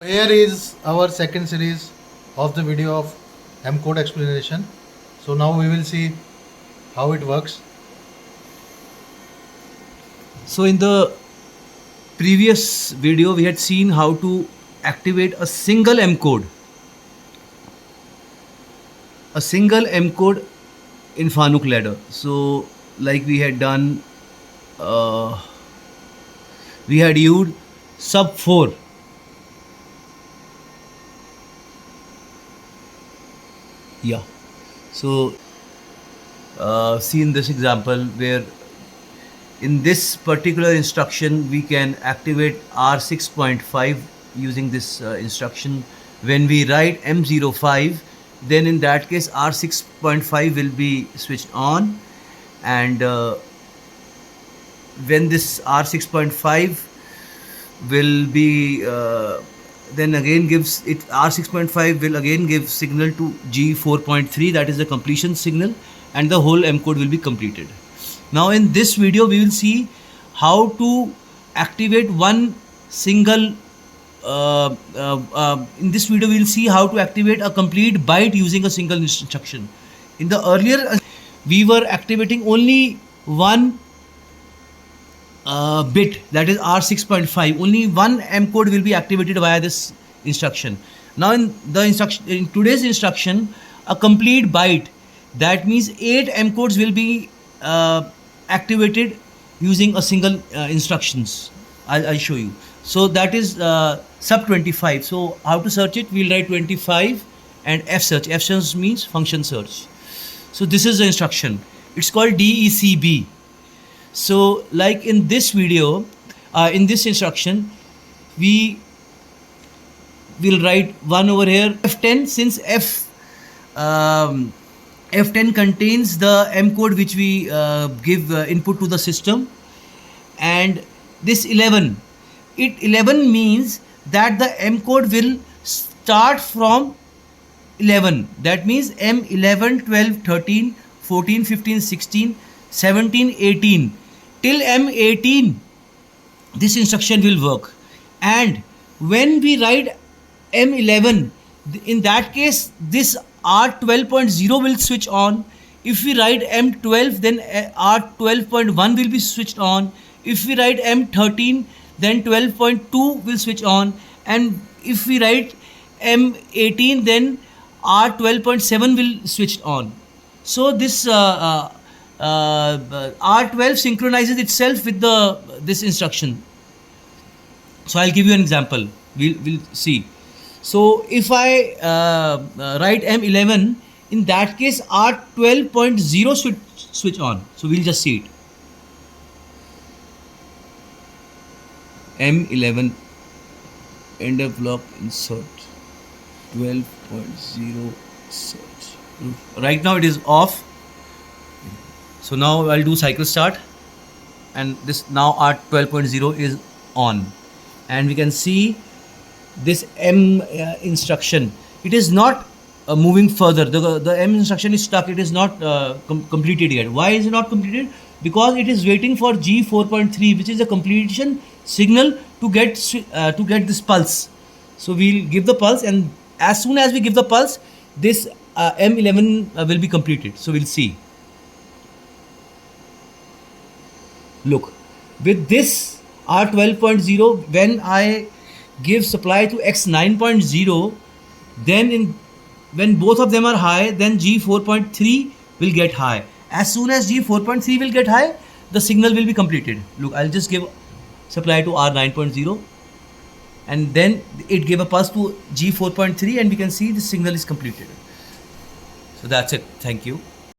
Here is our second series of the video of M code explanation. So now we will see how it works. So in the previous video we had seen how to activate a single M code. A single M code in Fanuc ladder. So like we had done, we had used sub 4. Yeah. So see in this example where in this particular instruction we can activate R6.5 using this instruction. When we write M05, then in that case R6.5 will be switched on, and when this R6.5 will be then again gives it, R6.5 will again give signal to G4.3, that is the completion signal, and the whole M code will be completed. Now in this video we will see how to activate one single in this video we will see how to activate a complete byte using a single instruction. In the earlier we were activating only one bit, that is R6.5. Only one M code will be activated via this instruction. Now in today's instruction, a complete byte, that means 8 M codes will be activated using a single instructions. I'll show you. So that is sub 25. So how to search it? We'll write 25 and F search. F search means function search. So this is the instruction. It's called DECB. So like in this video, in this instruction, we will write 1 over here, F10, since F10 contains the M code which we give input to the system, and this 11, 11 means that the M code will start from 11. That means M11, 12, 13, 14, 15, 16, 17, 18 till M18 this instruction will work. And when we write M11, in that case this R12.0 will switch on. If we write M12, then R12.1 will be switched on. If we write M13, then 12.2 will switch on, and if we write M18, then R12.7 will switch on. So this R12 synchronizes itself with this instruction. So I'll give you an example. We'll see. So if I write M11, in that case R12.0 switch on. So we'll just see it. M11 end of block insert 12.0 search. Right now it is off. So now I'll do cycle start, and this now R12.0 is on, and we can see this M instruction. It is not moving further. The M instruction is stuck. It is not completed yet. Why is it not completed? Because it is waiting for G4.3, which is a completion signal to get this pulse. So we'll give the pulse, and as soon as we give the pulse, this M11 will be completed. So we'll see. Look, with this R12.0, when I give supply to X9.0, then when both of them are high, then G4.3 will get high. As soon as G4.3 will get high, the signal will be completed. Look, I'll just give supply to R9.0, and then it gave a pulse to G4.3, and we can see the signal is completed. So that's it. Thank you.